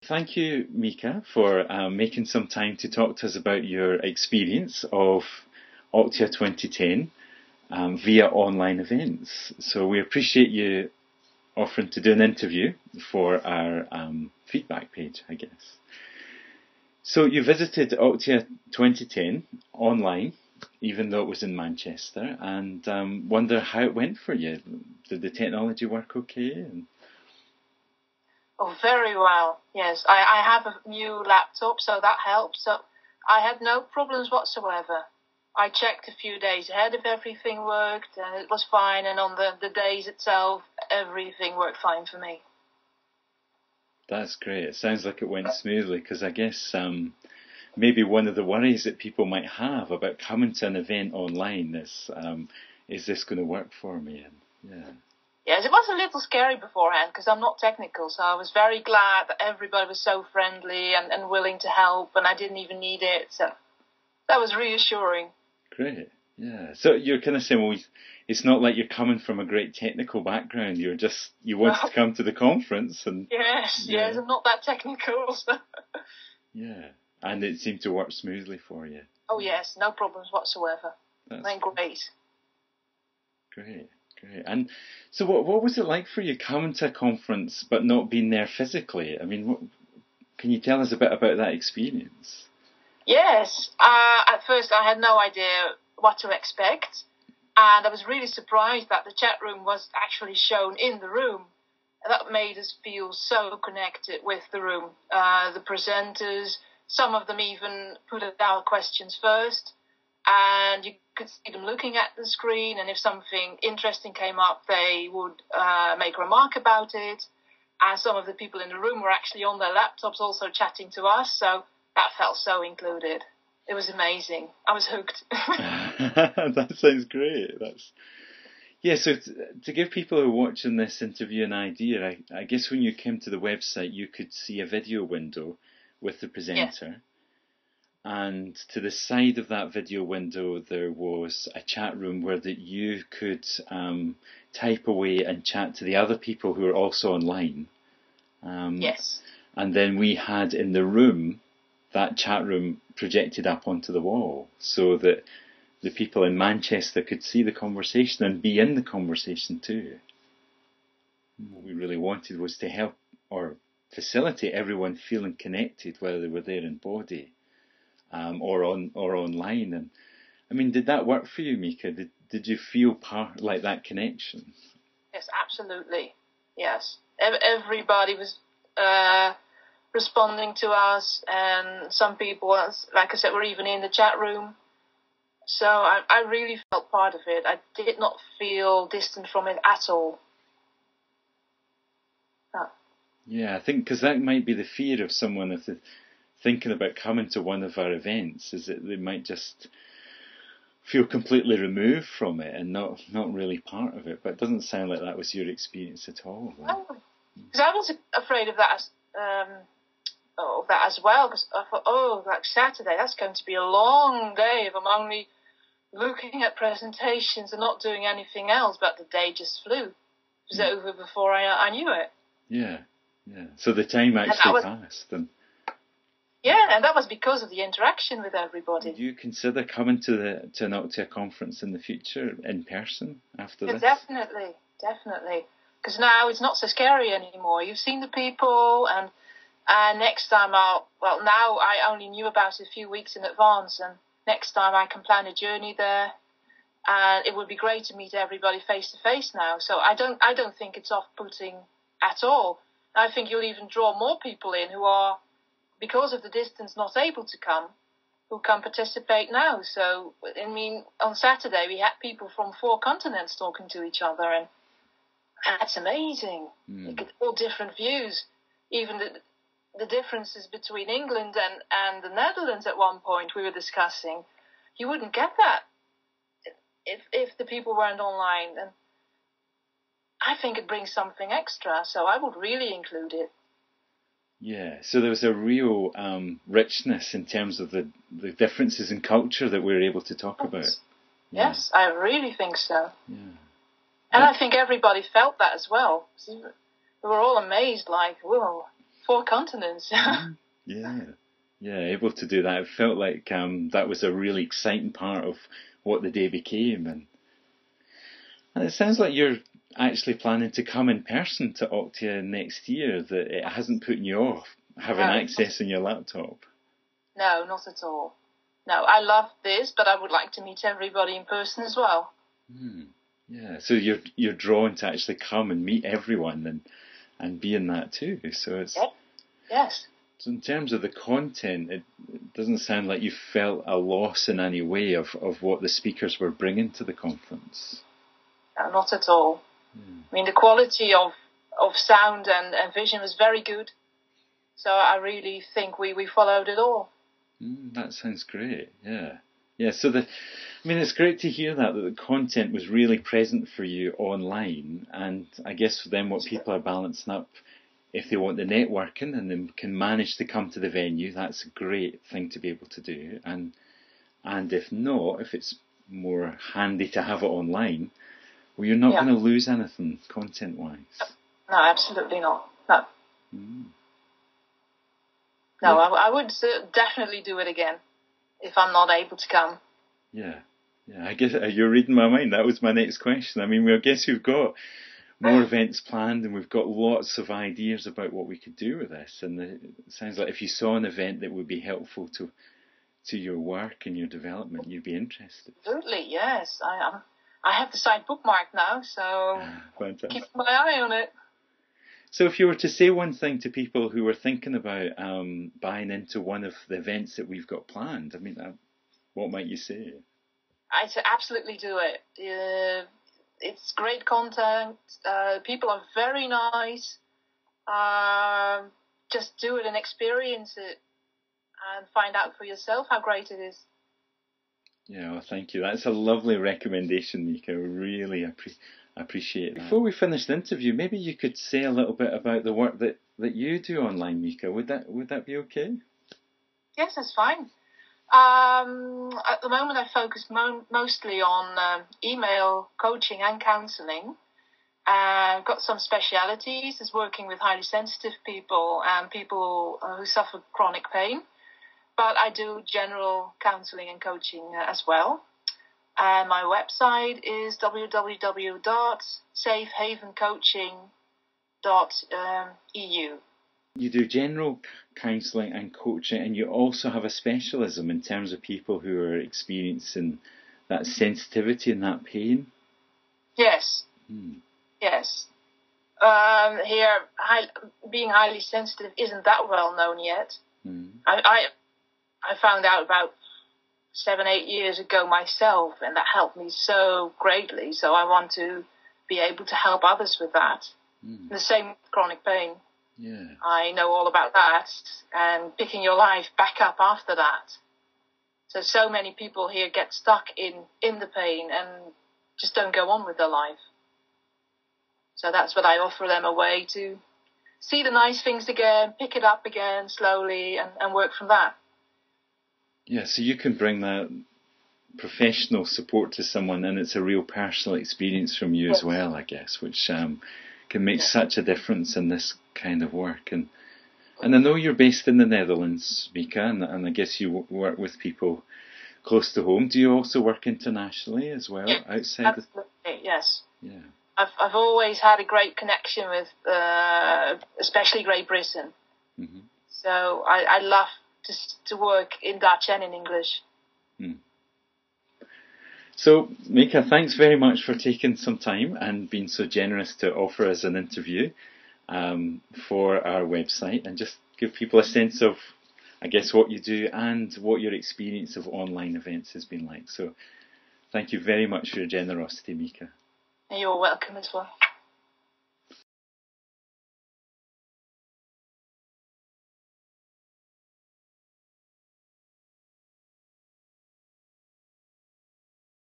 Thank you, Mieke, for making some time to talk to us about your experience of Octia 2010 via online events. So we appreciate you offering to do an interview for our feedback page, I guess. So you visited Octia 2010 online, even though it was in Manchester, and wonder how it went for you. Did the technology work okay? Oh, very well, yes. I have a new laptop, so that helps. So I had no problems whatsoever. I checked a few days ahead if everything worked, and it was fine. And on the days itself, everything worked fine for me. That's great. It sounds like it went smoothly, because I guess maybe one of the worries that people might have about coming to an event online is this going to work for me? And yeah. Yes, it was a little scary beforehand because I'm not technical, so I was very glad that everybody was so friendly and willing to help, and I didn't even need it, so that was reassuring. Great, yeah. So you're kind of saying, well, it's not like you're coming from a great technical background, you wanted to come to the conference. And Yes, I'm not that technical. So. Yeah, and it seemed to work smoothly for you. Oh yes, no problems whatsoever. Great. Great. And so what was it like for you coming to a conference but not being there physically? I mean, can you tell us a bit about that experience? Yes. At first I had no idea what to expect, and I was really surprised that the chat room was actually shown in the room. That made us feel so connected with the room. The presenters, some of them even put our questions first, and you could see them looking at the screen, and if something interesting came up, they would make a remark about it. And some of the people in the room were actually on their laptops also chatting to us, so that felt so included. It was amazing. I was hooked. That sounds great. So to give people who are watching this interview an idea, I guess when you came to the website, you could see a video window with the presenter. Yes. And to the side of that video window, there was a chat room where that you could type away and chat to the other people who are also online. Yes. And then we had in the room, that chat room projected up onto the wall so that the people in Manchester could see the conversation and be in the conversation too. What we really wanted was to help or facilitate everyone feeling connected, whether they were there in body. Or online. And I mean, did that work for you, Mieke? Did you feel part like that connection? Yes, absolutely. Yes, everybody was responding to us, and some people, like I said, were even in the chat room. So I really felt part of it. I did not feel distant from it at all. No. Yeah, I think because that might be the fear of someone if they're thinking about coming to one of our events, is that they might just feel completely removed from it and not really part of it. But it doesn't sound like that was your experience at all. Because I was afraid of that as well. Because I thought, like Saturday, that's going to be a long day if I'm only looking at presentations and not doing anything else. But the day just flew. It was over before I knew it. Yeah. So the time actually passed. Yeah, and that was because of the interaction with everybody. Would you consider coming to an Octia conference in the future in person after this? Definitely. Because now it's not so scary anymore. You've seen the people, and next time now I only knew about it a few weeks in advance, and next time I can plan a journey there, and it would be great to meet everybody face to face now. So I don't think it's off-putting at all. I think you'll even draw more people in who are, because of the distance, not able to come, who can participate now. So, I mean, on Saturday we had people from 4 continents talking to each other, and that's amazing. You get all different views. Even the differences between England and the Netherlands at one point we were discussing. You wouldn't get that if the people weren't online. And I think it brings something extra, so I would really include it. Yeah, so there was a real richness in terms of the differences in culture that we were able to talk about. Yeah. Yes, I really think so. Yeah. And I think everybody felt that as well. We were all amazed, like, whoa, 4 continents. Yeah, able to do that. It felt like that was a really exciting part of what the day became, and it sounds like you're actually planning to come in person to Octia next year. That it hasn't put you off having access on your laptop. No, not at all. No, I love this, but I would like to meet everybody in person as well. Yeah, so you're drawn to actually come and meet everyone and be in that too. So it's yes. So in terms of the content, it doesn't sound like you felt a loss in any way of what the speakers were bringing to the conference. No, not at all. I mean, the quality of sound and vision was very good. So I really think we followed it all. That sounds great. Yeah. So it's great to hear that the content was really present for you online, and I guess then what people are balancing up, if they want the networking and they can manage to come to the venue, that's a great thing to be able to do. And if not, if it's more handy to have it online, well, you're not going to lose anything content-wise. No, absolutely not. No. No, I would definitely do it again if I'm not able to come. Yeah. I guess you're reading my mind. That was my next question. I mean, I guess we've got more events planned and we've got lots of ideas about what we could do with this. And it sounds like if you saw an event that would be helpful to your work and your development, you'd be interested. Absolutely, yes. I have the site bookmarked now, so keep my eye on it. So if you were to say one thing to people who were thinking about buying into one of the events that we've got planned, what might you say? I'd say absolutely do it. It's great content. People are very nice. Just do it and experience it and find out for yourself how great it is. Yeah, well, thank you. That's a lovely recommendation, Mieke. I really appreciate that. Before we finish the interview, maybe you could say a little bit about the work that you do online, Mieke. Would that be okay? Yes, that's fine. At the moment, I focus mostly on email coaching and counselling. I've got some specialities as working with highly sensitive people and people who suffer chronic pain. But I do general counselling and coaching as well. And my website is www.safehavencoaching.eu. You do general counselling and coaching, and you also have a specialism in terms of people who are experiencing that sensitivity and that pain? Yes. Yes. Here, being highly sensitive isn't that well known yet. I found out about 7-8 years ago myself, and that helped me so greatly. So I want to be able to help others with that. The same with chronic pain. Yeah. I know all about that, and picking your life back up after that. So many people here get stuck in the pain and just don't go on with their life. So that's what I offer them, a way to see the nice things again, pick it up again slowly, and work from that. Yeah, so you can bring that professional support to someone, and it's a real personal experience from you as well, I guess, which can make such a difference in this kind of work. And I know you're based in the Netherlands, Mieke, and I guess you work with people close to home. Do you also work internationally as well, outside? Absolutely, yes. Yeah. I've always had a great connection with, especially Great Britain. So I love to work in Dutch and in English. So, Mieke, thanks very much for taking some time and being so generous to offer us an interview for our website, and just give people a sense of, I guess, what you do and what your experience of online events has been like. So, thank you very much for your generosity, Mieke. You're welcome as well.